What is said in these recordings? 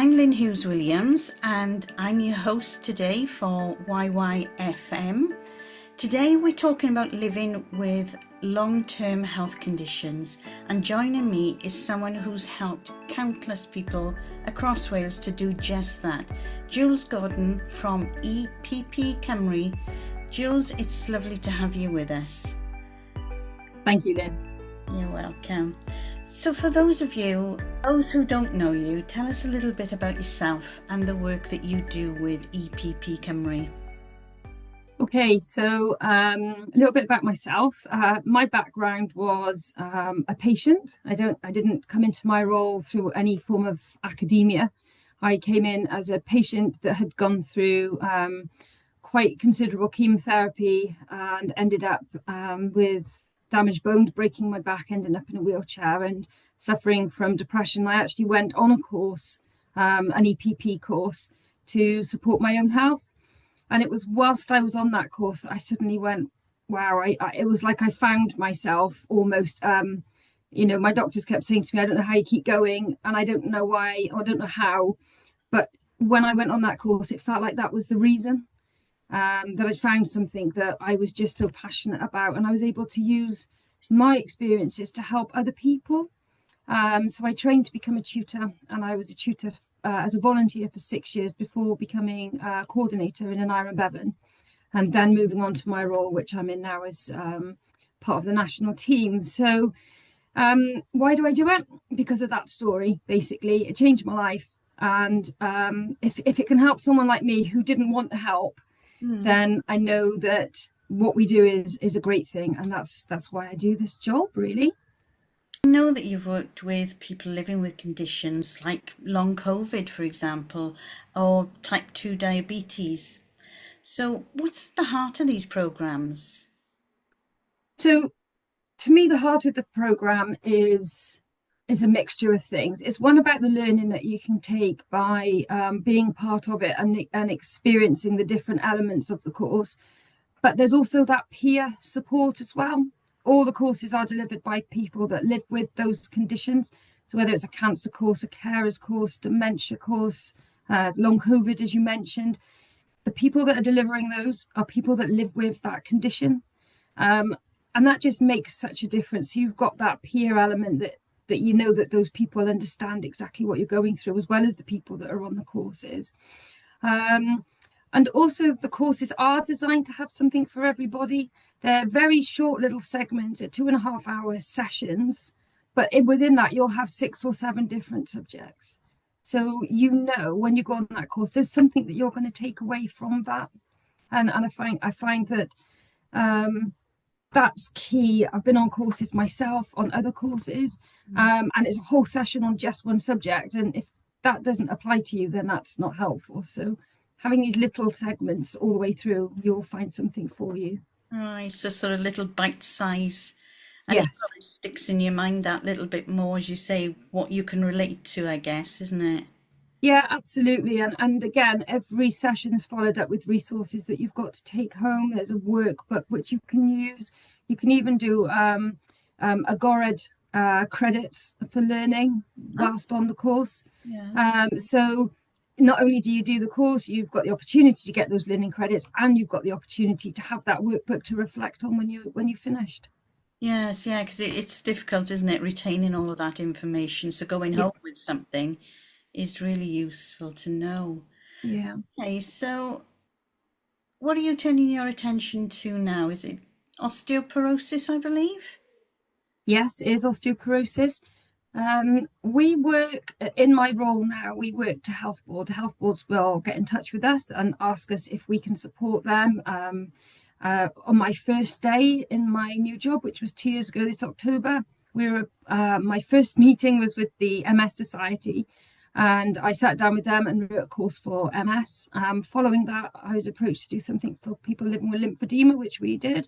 I'm Lynn Hughes-Williams and I'm your host today for YYFM. Today we're talking about living with long-term health conditions, and joining me is someone who's helped countless people across Wales to do just that. Jules Godden from EPP Cymru. Jules, it's lovely to have you with us. Thank you, Lynn. You're welcome. So for those who don't know you, tell us a little bit about yourself and the work that you do with EPP Cymru. Okay, so a little bit about myself. My background was a patient. I didn't come into my role through any form of academia. I came in as a patient that had gone through quite considerable chemotherapy and ended up with damaged bones, breaking my back, ending up in a wheelchair and suffering from depression. I actually went on a course, an EPP course, to support my own health. And it was whilst I was on that course that I suddenly went, wow, it was like I found myself almost. My doctors kept saying to me, I don't know how you keep going, and I don't know why, or I don't know how. But when I went on that course, it felt like that was the reason. That I'd found something that I was just so passionate about, and I was able to use my experiences to help other people. So I trained to become a tutor, and I was a tutor as a volunteer for 6 years before becoming a coordinator in an Iron Bevan, and then moving on to my role, which I'm in now as part of the national team. So why do I do it? Because of that story, basically. It changed my life, and if it can help someone like me who didn't want the help, then I know that what we do is a great thing, and that's why I do this job, really. I know that you've worked with people living with conditions like long COVID, for example, or type 2 diabetes. So what's the heart of these programs? So to me, the heart of the program is a mixture of things. It's one about the learning that you can take by being part of it and experiencing the different elements of the course. But there's also that peer support as well. All the courses are delivered by people that live with those conditions. So whether it's a cancer course, a carers course, dementia course, long COVID, as you mentioned, the people that are delivering those are people that live with that condition. And that just makes such a difference. You've got that peer element that you know that those people understand exactly what you're going through, as well as the people that are on the courses. And also the courses are designed to have something for everybody. They're very short little segments at 2.5 hour sessions, but within that you'll have 6 or 7 different subjects. So when you go on that course, there's something that you're going to take away from that. And I find that that's key. I've been on courses myself, on other courses, and it's a whole session on just one subject. And if that doesn't apply to you, then that's not helpful. So having these little segments all the way through, you'll find something for you. Right, so sort of little bite size, and Yes. it probably sticks in your mind that little bit more, as you say, what you can relate to, I guess, isn't it? Yeah, absolutely. And again, every session is followed up with resources that you've got to take home. There's a workbook which you can use. You can even do a GORED credits for learning whilst on the course. Yeah. So not only do you do the course, you've got the opportunity to get those learning credits, and you've got the opportunity to have that workbook to reflect on when you finished. Yes, yeah, because it's difficult, isn't it, retaining all of that information. So going home with something is really useful to know. Yeah. Okay, so what are you turning your attention to now? Is it osteoporosis, I believe? Yes, it is osteoporosis. We work in my role now. We work to health board. The health boards will get in touch with us and ask us if we can support them. On my first day in my new job, which was 2 years ago this October, my first meeting was with the MS Society, and I sat down with them and wrote a course for MS. Following that, I was approached to do something for people living with lymphedema, which we did.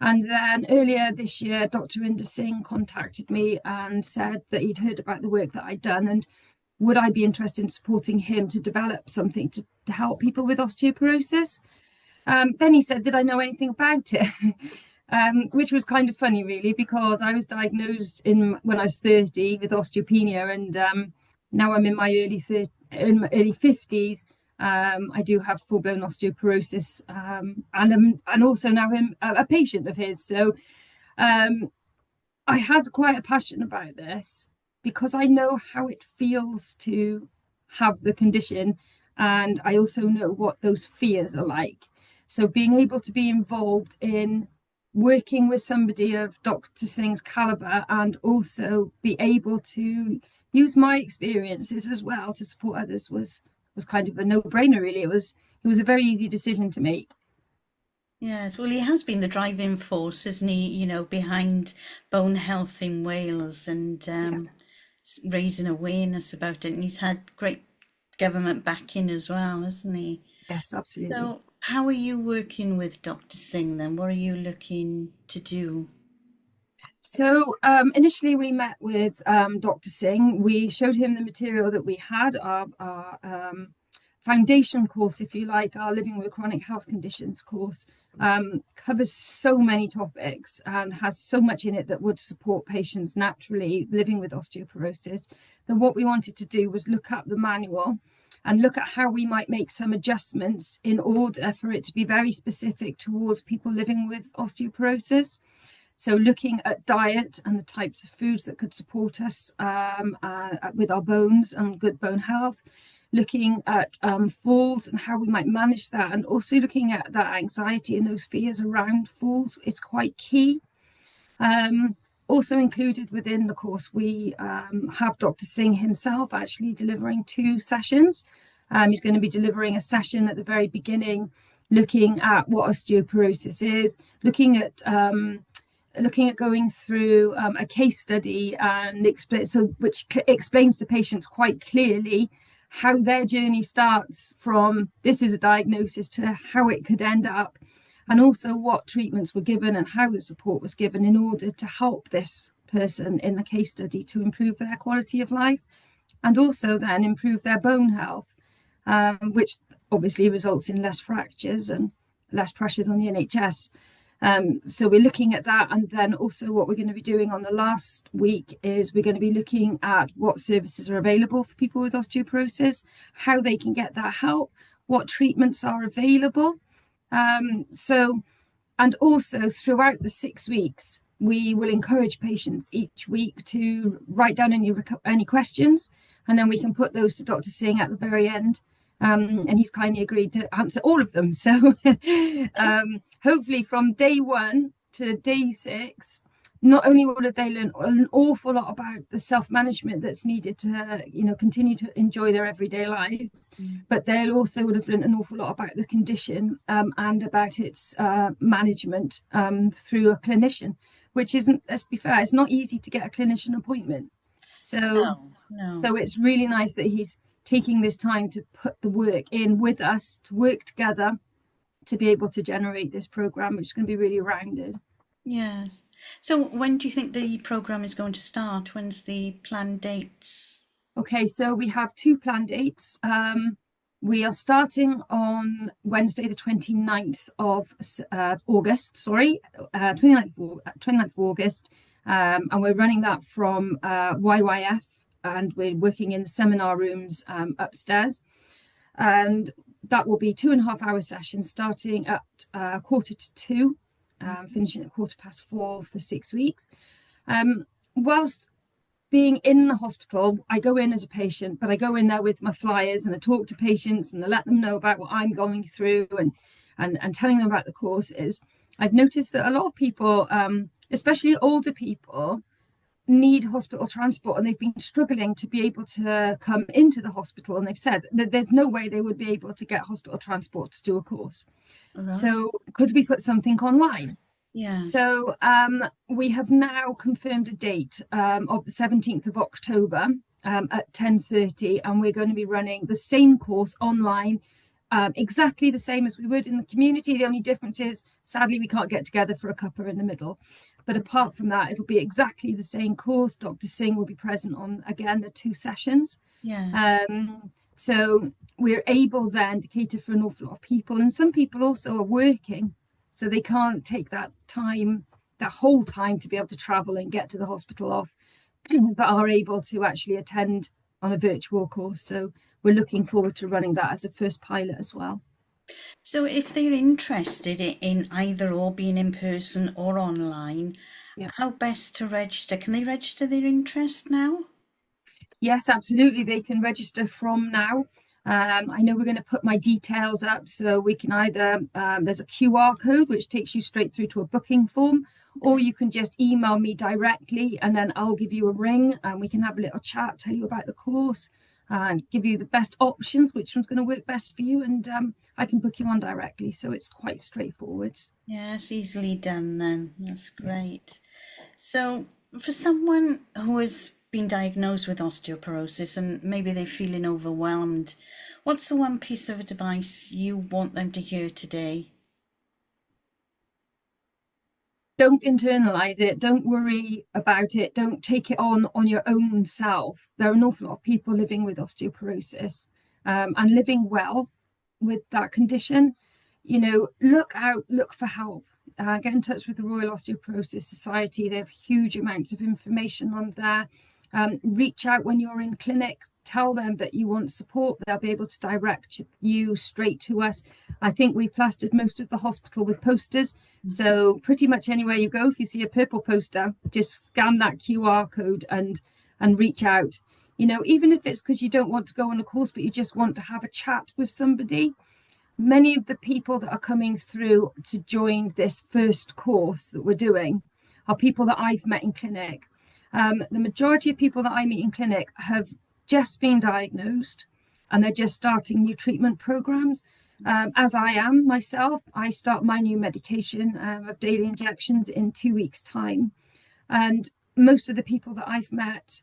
And then earlier this year, Dr. Inder Singh contacted me and said that he'd heard about the work that I'd done, and would I be interested in supporting him to develop something to help people with osteoporosis. Then he said, did I know anything about it? Which was kind of funny, really, because I was diagnosed when I was 30 with osteopenia, and now I'm in my in my early 50s. I do have full-blown osteoporosis, and also now a patient of his. So I had quite a passion about this because I know how it feels to have the condition, and I also know what those fears are like. So being able to be involved in working with somebody of Dr. Singh's caliber and also be able to use my experiences as well to support others was kind of a no-brainer, really. It was a very easy decision to make. Yes, well, he has been the driving force, isn't he, behind bone health in Wales and Yeah. raising awareness about it. And he's had great government backing as well, hasn't he? Yes, absolutely. So, how are you working with Dr. Singh then? What are you looking to do? So initially we met with Dr. Singh. We showed him the material that we had, our foundation course, if you like, our Living with Chronic Health Conditions course. Covers so many topics and has so much in it that would support patients naturally living with osteoporosis. That what we wanted to do was look at the manual and look at how we might make some adjustments in order for it to be very specific towards people living with osteoporosis. So looking at diet and the types of foods that could support us with our bones and good bone health, looking at falls and how we might manage that, and also looking at that anxiety and those fears around falls is quite key. Also included within the course, we have Dr. Singh himself actually delivering 2 sessions. He's going to be delivering a session at the very beginning, looking at what osteoporosis is, looking at going through a case study and which explains to patients quite clearly how their journey starts from this is a diagnosis to how it could end up, and also what treatments were given and how the support was given in order to help this person in the case study to improve their quality of life and also then improve their bone health, which obviously results in less fractures and less pressures on the NHS. So we're looking at that, and then also what we're going to be doing on the last week is we're going to be looking at what services are available for people with osteoporosis, how they can get that help, what treatments are available. And also throughout the 6 weeks, we will encourage patients each week to write down any questions, and then we can put those to Dr. Singh at the very end. And he's kindly agreed to answer all of them. So hopefully from day 1 to day 6, not only will they learn an awful lot about the self-management that's needed to, continue to enjoy their everyday lives, but they'll also would have learned an awful lot about the condition and about its management through a clinician, which isn't, let's be fair, it's not easy to get a clinician appointment. So it's really nice that he's taking this time to put the work in with us, to work together to be able to generate this program, which is going to be really rounded. Yes. So when do you think the program is going to start? When's the planned dates? Okay, so we have 2 planned dates. We are starting on Wednesday, the 29th of August, 29th of August, and we're running that from YYF, and we're working in seminar rooms upstairs. And that will be 2.5-hour sessions starting at 1:45, finishing at 4:15 for 6 weeks. Whilst being in the hospital, I go in as a patient, but I go in there with my flyers and I talk to patients and I let them know about what I'm going through and telling them about the courses. I've noticed that a lot of people, especially older people, need hospital transport, and they've been struggling to be able to come into the hospital, and they've said that there's no way they would be able to get hospital transport to do a course. Right. So could we put something online? Yeah. So we have now confirmed a date of the 17th of October at 10:30, and we're going to be running the same course online, exactly the same as we would in the community. The only difference is, sadly, we can't get together for a cuppa in the middle. But apart from that, it'll be exactly the same course. Dr. Singh will be present on, again, the 2 sessions. Yeah. So we're able then to cater for an awful lot of people. And some people also are working, so they can't take that whole time to be able to travel and get to the hospital off, but are able to actually attend on a virtual course. So we're looking forward to running that as a first pilot as well. So if they're interested in either or, being in person or online, Yeah. how best to register? Can they register their interest now? Yes, absolutely. They can register from now. I know we're going to put my details up, so we can either, there's a QR code which takes you straight through to a booking form, or you can just email me directly and then I'll give you a ring and we can have a little chat, tell you about the course and give you the best options, which one's going to work best for you, and I can book you on directly. So it's quite straightforward. Yes, easily done then. That's great. So for someone who has been diagnosed with osteoporosis and maybe they're feeling overwhelmed, what's the one piece of advice you want them to hear today? Don't internalize it, don't worry about it, don't take it on your own self. There are an awful lot of people living with osteoporosis and living well with that condition. You know, look for help. Get in touch with the Royal Osteoporosis Society. They have huge amounts of information on there. Reach out when you're in clinic, tell them that you want support. They'll be able to direct you straight to us. I think we've plastered most of the hospital with posters. So pretty much anywhere you go, if you see a purple poster, just scan that QR code and reach out. You know, even if it's because you don't want to go on a course, but you just want to have a chat with somebody. Many of the people that are coming through to join this first course that we're doing are people that I've met in clinic. The majority of people that I meet in clinic have just been diagnosed and they're just starting new treatment programs. As I am myself, I start my new medication of daily injections in 2 weeks' time. And most of the people that I've met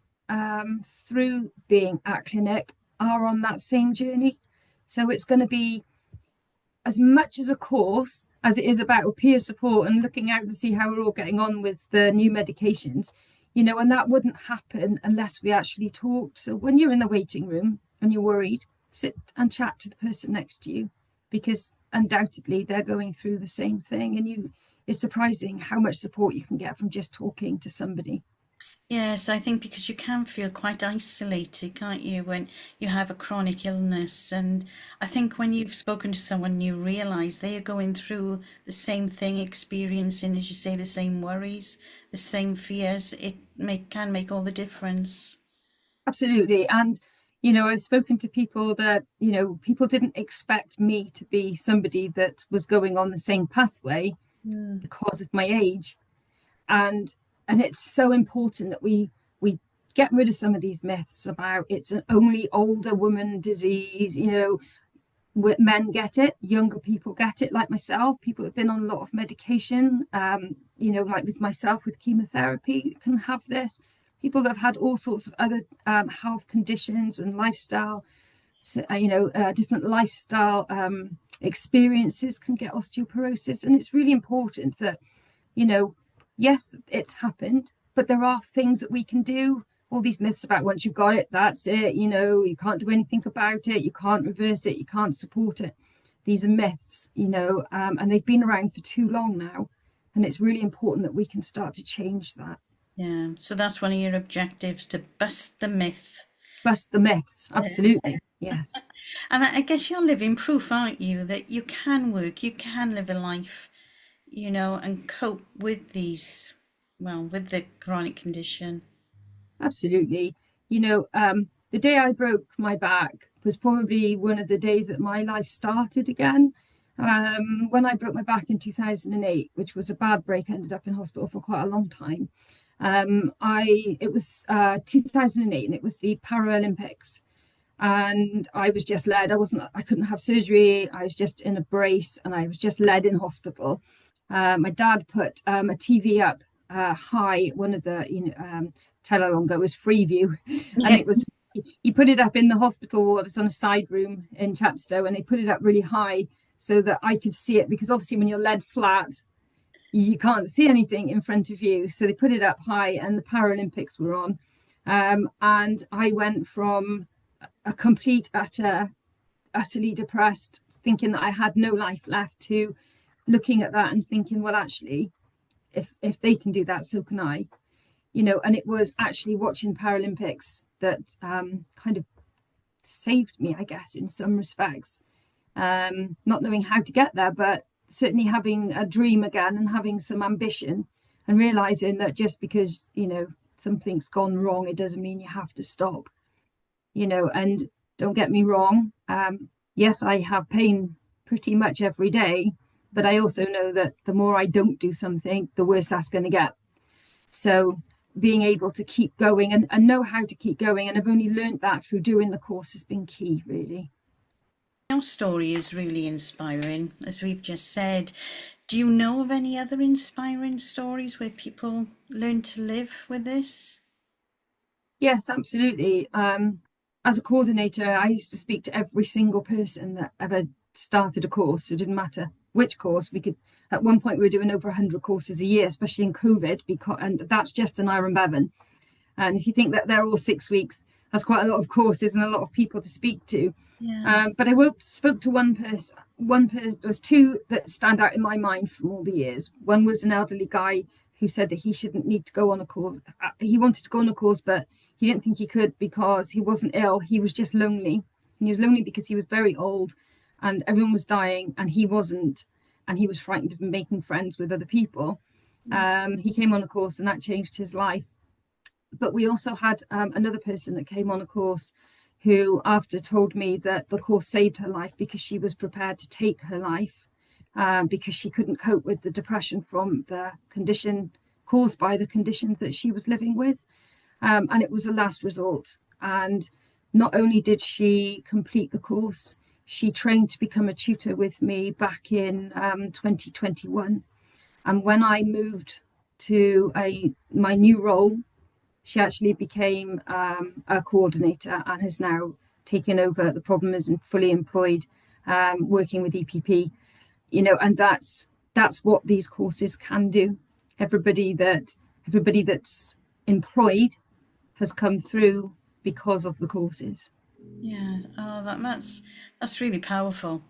through being at clinic are on that same journey. So it's going to be as much as a course as it is about peer support and looking out to see how we're all getting on with the new medications, you know, and that wouldn't happen unless we actually talked. So when you're in the waiting room and you're worried, sit and chat to the person next to you, because undoubtedly they're going through the same thing, and it's surprising how much support you can get from just talking to somebody. Yes, I think because you can feel quite isolated, can't you, when you have a chronic illness? And I think when you've spoken to someone, you realize they are going through the same thing, experiencing, as you say, the same worries, the same fears. Can make all the difference. Absolutely. And, you know, I've spoken to people that, you know, people didn't expect me to be somebody that was going on the same pathway because of my age. And it's so important that we get rid of some of these myths about it's an only older woman disease. You know, men get it, younger people get it, like myself. People have been on a lot of medication, you know, like with myself with chemotherapy, can have this. People that have had all sorts of other health conditions and lifestyle, so, you know, different lifestyle experiences can get osteoporosis. And it's really important that, you know, yes, it's happened, but there are things that we can do. All these myths about once you've got it, that's it, you know, you can't do anything about it, you can't reverse it, you can't support it. These are myths, you know, and they've been around for too long now. And it's really important that we can start to change that. Yeah, so that's one of your objectives, to bust the myth. Bust the myths, absolutely, yes. And I guess you're living proof, aren't you, that you can work, you can live a life, you know, and cope with these, well, with the chronic condition. Absolutely. You know, the day I broke my back was probably one of the days that my life started again. When I broke my back in 2008, which was a bad break, I ended up in hospital for quite a long time. It was 2008 and it was the Paralympics. And I was just led, I couldn't have surgery. I was just in a brace and I was just led in hospital. My dad put a TV up high, one of the, you know, tell how long ago, it was Freeview. And it was, he put it up in the hospital ward. It's on a side room in Chepstow, and they put it up really high so that I could see it, because obviously when you're led flat, you can't see anything in front of you. So they put it up high and the Paralympics were on. And I went from a complete, utterly depressed, thinking that I had no life left, to looking at that and thinking, well, actually, if they can do that, so can I. You know, and it was actually watching Paralympics that kind of saved me, I guess, in some respects. Not knowing how to get there, but certainly having a dream again and having some ambition, and realizing that just because, you know, something's gone wrong, it doesn't mean you have to stop, you know. And don't get me wrong, yes, I have pain pretty much every day, but I also know that the more I don't do something, the worse that's going to get. So being able to keep going and know how to keep going, and I've only learned that through doing the course, has been key, really. Your story is really inspiring, as we've just said. Do you know of any other inspiring stories where people learn to live with this? Yes, absolutely. As a coordinator, I used to speak to every single person that ever started a course. It didn't matter which course. We could, at one point, we were doing over 100 courses a year, especially in COVID, and that's just an Iron Bevan. And if you think that they're all 6 weeks, that's quite a lot of courses and a lot of people to speak to. Yeah. But I spoke to one person. There was two that stand out in my mind from all the years. One was an elderly guy who said that he shouldn't need to go on a course. He wanted to go on a course, but he didn't think he could because he wasn't ill. He was just lonely. And he was lonely because he was very old and everyone was dying and he wasn't. And he was frightened of making friends with other people. He came on a course and that changed his life. But we also had another person that came on a course who after told me that the course saved her life because she was prepared to take her life because she couldn't cope with the depression from the condition caused by the conditions that she was living with. And it was a last resort. And not only did she complete the course, she trained to become a tutor with me back in 2021. And when I moved to my new role, she actually became a coordinator and has now taken over. The problem is fully employed, working with EPP, you know, and that's what these courses can do. Everybody that's employed has come through because of the courses. Yeah. Oh, that's really powerful.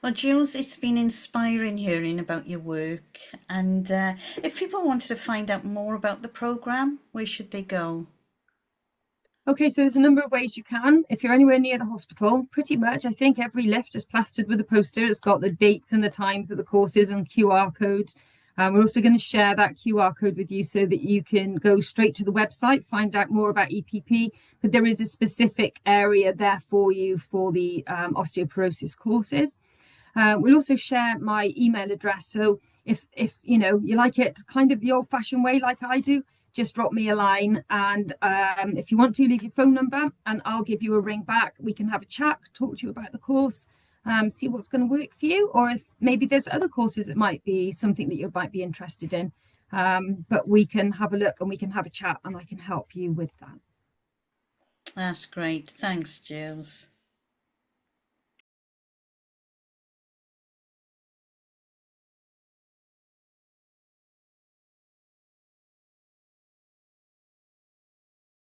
Well, Jules, it's been inspiring hearing about your work. And if people wanted to find out more about the program, where should they go? Okay, so there's a number of ways you can. If you're anywhere near the hospital, pretty much, I think every lift is plastered with a poster. It's got the dates and the times of the courses and QR code. We're also going to share that QR code with you so that you can go straight to the website, find out more about EPP. But there is a specific area there for you for the osteoporosis courses. We'll also share my email address. So if you know you like it kind of the old-fashioned way like I do, just drop me a line. And if you want to, leave your phone number and I'll give you a ring back. We can have a chat, talk to you about the course, see what's going to work for you. Or if maybe there's other courses that might be something that you might be interested in. But we can have a look and we can have a chat and I can help you with that. That's great. Thanks, Jules.